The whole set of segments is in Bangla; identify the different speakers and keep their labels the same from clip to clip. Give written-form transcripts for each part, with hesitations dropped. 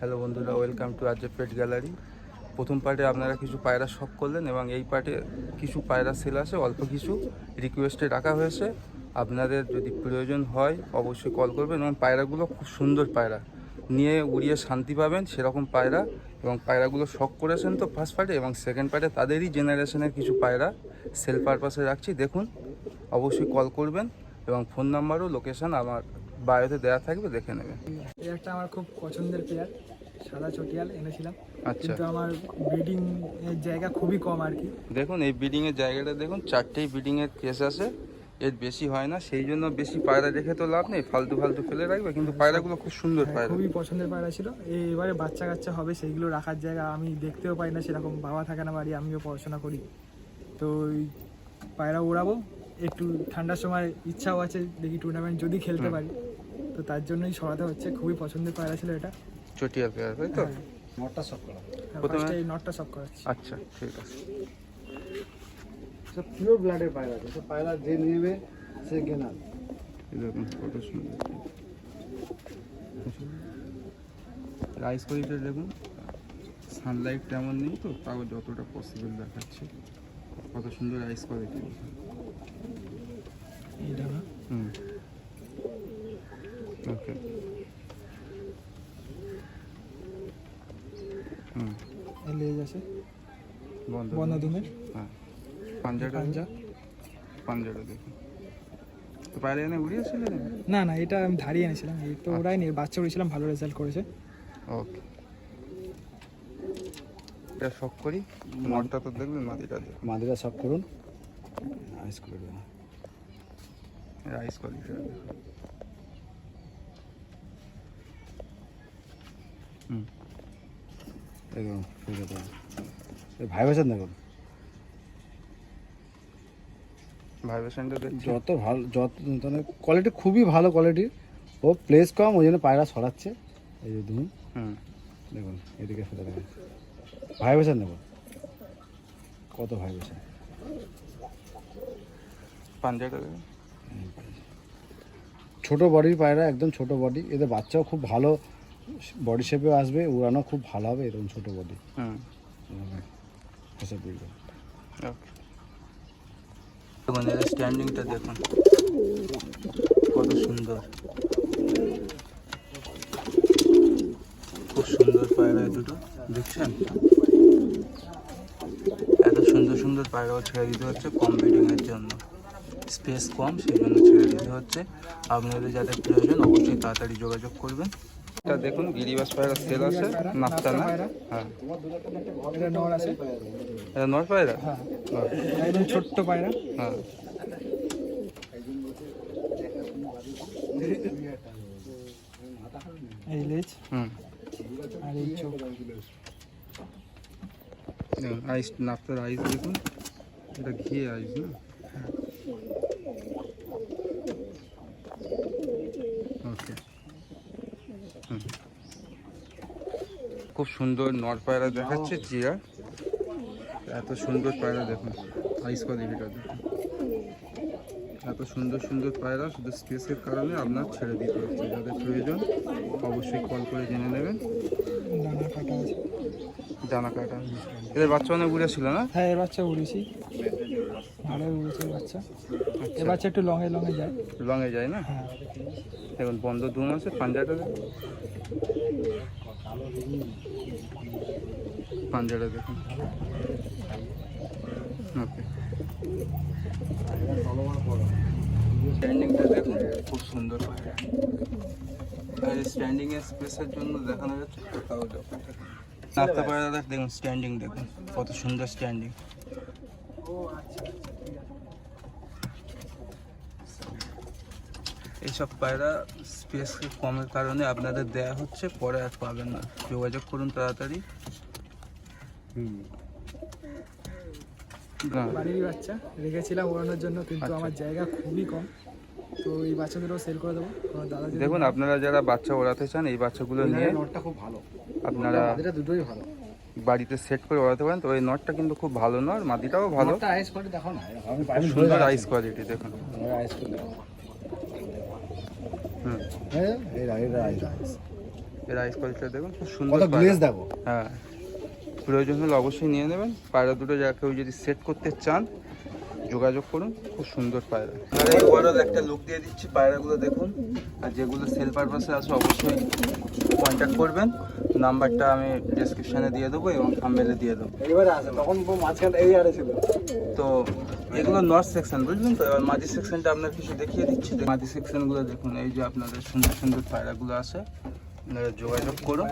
Speaker 1: হ্যালো বন্ধুরা, welcome to RJ pet gallery. প্রথম পার্টে আপনারা কিছু পায়রা শখ করলেন এবং এই পার্টে কিছু পায়রা সেল আছে, অল্প কিছু রিকোয়েস্টে রাখা হয়েছে। আপনাদের যদি প্রয়োজন হয় অবশ্যই কল করবেন এবং পায়রাগুলো খুব সুন্দর পায়রা, নিয়ে উড়িয়ে শান্তি পাবেন সেরকম পায়রা। এবং পায়রাগুলো শখ করেছেন তো ফার্স্ট পার্টে, এবং সেকেন্ড পার্টে তাদেরই জেনারেশনের কিছু পায়রা সেল পারপাসে রাখছি। দেখুন, অবশ্যই কল করবেন এবং ফোন নাম্বার ও লোকেশান আমার বায়োতে দেওয়া থাকবে, দেখে নেবেন।
Speaker 2: এই একটা আমার খুব পছন্দের পেয়ার, সাদা চটিয়াল এনেছিলাম।
Speaker 1: আচ্ছা,
Speaker 2: কিন্তু আমার ব্রিডিং এর জায়গা খুবই কম আর কি।
Speaker 1: দেখুন এই ব্রিডিংয়ের জায়গাটা দেখুন, 4টেই ব্রিডিংয়ের কেস আছে, এর বেশি হয় না। সেই জন্য বেশি পায়রা রেখে তো লাভ নেই, ফালতু ফালতু ফেলে রাখবে। কিন্তু পায়রাগুলো খুব সুন্দর পায়রা।
Speaker 2: খুবই পছন্দের পায়রা ছিল। এবারে বাচ্চা কাচ্চা হবে, সেইগুলো রাখার জায়গা আমি দেখতেও পাই না সেরকম, বাবা থাকে না বাড়ি, আমিও পড়াশোনা করি। তো ওই পায়রা ওড়াবো, একটু ঠান্ডার সময় ইচ্ছাও আছে, দেখি টুর্নামেন্ট যদি খেলতে পারি, তো তার জন্যই সরাতে হচ্ছে। খুবই পছন্দের পায়রা ছিল এটা।
Speaker 1: চটিয়াল পেয়ারা, তাই তো?
Speaker 3: নটটা সব করা
Speaker 1: প্রথমে
Speaker 2: ফার্স্টে এই নটটা সব করাচ্ছি।
Speaker 1: আচ্ছা, ঠিক আছে।
Speaker 3: সব পিওর ব্লাডের পায়রা আছে, সব পায়রা যে নেবে সে গেনার।
Speaker 1: এই দেখুন কত সুন্দর রাইস কোয়ালিটি। দেখুন সানলাইট তেমন নেই তো, তাও যতটা পসিবল দেখাচ্ছে। কত সুন্দর রাইস কোয়ালিটি।
Speaker 2: এইটা না,
Speaker 1: ওকে।
Speaker 2: এই লেজ আছে
Speaker 1: বন্ধ
Speaker 2: বন্ধ দুমের,
Speaker 1: হ্যাঁ। পাঞ্জাটা
Speaker 2: পাঞ্জা।
Speaker 1: পাঞ্জাটা দেখুন তো, পায়রা এনে উড়িয়েছিলেন?
Speaker 2: না না, এটা আমি ধারিয়ে এনেছিলাম। এই তো ওরাই নিয়ে বাচ্চা উড়িয়েছিলাম, ভালো রেজাল্ট করেছে।
Speaker 1: ওকে, এটা শখ করি। নটটা তো দেখবেন, মাদিটা দেখুন,
Speaker 3: মাদিরা সব করুন, আইস করে দেবেন।
Speaker 1: Rice quality.
Speaker 3: একদম ঠিক আছে। ভাই বাসার দেখুন,
Speaker 1: ভাইব্রেশনটা দেখছি।
Speaker 3: যত ভালো, যত মানে কোয়ালিটি খুবই ভালো কোয়ালিটির। ও প্লেস কম, ওই জন্য পায়রা সরাচ্ছে। এই যে ধরুন, দেখুন এদিকে ফেলে দেখুন, ভাই বাসার নেবেন, কত ভাই বাসা।
Speaker 1: পাঞ্জাটা দেখুন,
Speaker 3: ছোটো বডির পায়রা, একদম ছোটো বডি। এদের বাচ্চাও খুব ভালো বডি শেপেও আসবে, উড়ানো খুব ভালো হবে। এরকম ছোটো বডি এসব বুঝবে।
Speaker 1: ওকে। দেখুন এর স্ট্যান্ডিংটা দেখুন কত সুন্দর, খুব সুন্দর পায়রা দুটো, দেখছেন? এত সুন্দর সুন্দর পায়রাও ছেড়ে দিতে হচ্ছে কম ব্রিডিংয়ের জন্য, স্পেস কম, সেই জন্য ছেড়ে দিতে হচ্ছে। আপনাদের যাদের প্রয়োজন অবশ্যই তাড়াতাড়ি যোগাযোগ করবেন। এটা দেখুন গিরিবাস পায়রা সেল আছে, নাপতা না? হ্যাঁ,
Speaker 2: এটা নর আছে।
Speaker 1: এটা নর পায়রা?
Speaker 2: হ্যাঁ, একদম ছোট্ট পায়রা।
Speaker 1: হ্যাঁ,
Speaker 2: এই লেজ
Speaker 1: হুম।
Speaker 2: আর এই চোখ।
Speaker 1: দেখুন আইস, নাপতার আইস দেখুন, এটা ঘিয়ে আইস না? ওকে। খুব সুন্দর নর পায়রা দেখাচ্ছে জিয়া। এত সুন্দর পায়রা দেখুন, আইস কোয়ালিটিটা দেখুন। এত সুন্দর সুন্দর পায়রা শুধু স্পেসের কারণে আপনার ছেড়ে দিতে হচ্ছে। যাদের প্রয়োজন অবশ্যই কল করে জেনে নেবেন।
Speaker 2: ডানা কাটা আছে।
Speaker 1: ডানা কাটা। এদের বাচ্চা অনেক উড়েছিল না?
Speaker 2: হ্যাঁ, এর বাচ্চা উড়েছি, ভালো উড়েছে এর বাচ্চা। এর বাচ্চা একটু লঙে লঙে যায়।
Speaker 1: লঙে যায় না?
Speaker 2: হ্যাঁ,
Speaker 1: দেখুন বন্ধ ধুম আছে, পাঞ্জাটা দেখুন, পাঞ্জাটা দেখুন। ওকে, স্ট্যান্ডিংটা দেখুন, খুব সুন্দর পায়রা। আর স্ট্যান্ডিং এর স্পেসের জন্য দেখানো যাচ্ছে তাও যখন নাপতা পায়রা দেখুন, স্ট্যান্ডিং দেখুন কত সুন্দর স্ট্যান্ডিং। এইসব পায়রা স্পেস কমের কারণে আপনাদের দেয়া হচ্ছে, পরে আর পাবেন না। যোগাযোগ করুন তাড়াতাড়ি।
Speaker 2: বাড়ির বাচ্চা রেখেছিলাম ওড়ানোর জন্য, কিন্তু আমার জায়গা খুবই কম, তো এই বাচ্চাদেরও সেল করে দেবো। দাদা
Speaker 1: দেখুন আপনারা যারা বাচ্চা ওড়াতে চান এই বাচ্চাগুলো নিয়ে
Speaker 3: নটটা খুব ভালো,
Speaker 1: আপনারা
Speaker 3: মাদিরা দুটোই ভালো।
Speaker 1: বাড়িতে সেট করে ওড়াতে পারেন। তো এই নটটা কিন্তু খুব ভালো নট, মাদিটাও ভালো,
Speaker 3: নটটা আইস করে দেখো না, আমি
Speaker 1: খুব সুন্দর আইস কোয়ালিটি দেখুন।
Speaker 3: আইস করে দেখো।
Speaker 1: হুম,
Speaker 3: এই আইস
Speaker 1: এর আইস কোয়ালিটিটা দেখুন, খুব
Speaker 3: কত
Speaker 1: সুন্দর
Speaker 3: গ্লেজ
Speaker 1: পায়রা।
Speaker 3: দেখো।
Speaker 1: হ্যাঁ, প্রয়োজন হলে অবশ্যই নিয়ে নেবেন। পায়রা দুটো যা কেউ যদি সেট করতে চান যোগাযোগ করুন, খুব সুন্দর পায়রা। আর এই ওভারঅল একটা লুক দিয়ে দিচ্ছি, পায়রাগুলো দেখুন। আর যেগুলো সেল পারপাসে আছে অবশ্যই কন্ট্যাক্ট করবেন। নাম্বারটা আমি ডেসক্রিপশানে দিয়ে দেবো এবং থাম্বনেলে দিয়ে দেবো।
Speaker 3: এইবারে আছে, তখন মাঝখানে এই আরে ছিল।
Speaker 1: তো এগুলো নর্থ সেকশন, বুঝলেন তো। এবার মাঝি সেকশনটা আপনার কিছু দেখিয়ে দিচ্ছি। মাঝি সেকশনগুলো দেখুন, এই যে আপনাদের সুন্দর সুন্দর পায়রাগুলো আছে, আপনারা যোগাযোগ করুন।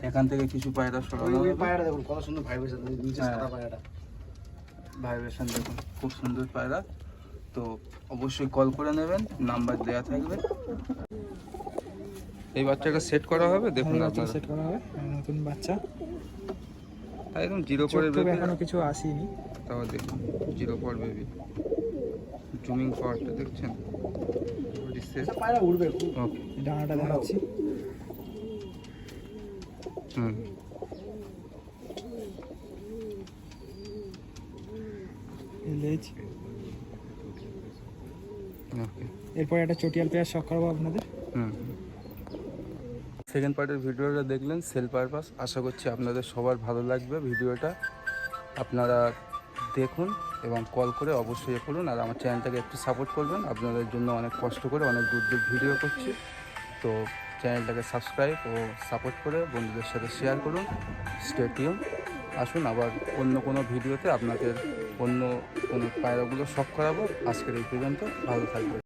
Speaker 1: এখান থেকে কিছু পায়রা সরানো
Speaker 3: ওই
Speaker 1: হবে।
Speaker 3: পায়রাটা দেখুন কত সুন্দর ভাইব্রেশন, নিচে
Speaker 1: হ্যাঁ।
Speaker 3: সাদা পায়রাটা।
Speaker 1: ভাইব্রেশন দেখুন, খুব সুন্দর পায়রা। তো অবশ্যই কল করে নেবেন, নাম্বার দেওয়া থাকবে। এই বাচ্চাটা সেট করা হবে, দেখুন আপনারা
Speaker 2: সেট করা হবে, নতুন বাচ্চা,
Speaker 1: একদম জিরো
Speaker 2: চোখ
Speaker 1: পরের
Speaker 2: টোক
Speaker 1: বেবি।
Speaker 2: এখনো কিছু আসেনি।
Speaker 1: তাও দেখুন জিরো পর বেবি, জুমিং পাওয়ারটা দেখছেন।
Speaker 3: পায়রা উঠবে খুব।
Speaker 1: ওকে,
Speaker 2: ডানাটা দেখাচ্ছি।
Speaker 1: হুম,
Speaker 2: এই লেজ।
Speaker 1: ওকে,
Speaker 2: এরপর একটা চটিয়াল পেয়ার শখ করাবো আপনাদের।
Speaker 1: হুম। সেকেন্ড পার্টের ভিডিওটা দেখলেন, সেল পারপাস। আশা করছি আপনাদের সবার ভালো লাগবে ভিডিওটা। আপনারা দেখুন এবং কল করে অবশ্যই করুন। আর আমার চ্যানেলটাকে একটু সাপোর্ট করবেন, আপনাদের জন্য অনেক কষ্ট করে অনেক দূর দূর ভিডিও করছি। তো চ্যানেলটাকে সাবস্ক্রাইব ও সাপোর্ট করে বন্ধুদের সাথে শেয়ার করুন। Stay tune. আসুন আবার অন্য কোনো ভিডিওতে আপনাদের অন্য কোনো পায়রাগুলো শখ করাবো। আজকের এই পর্যন্ত, ভালো থাকবে।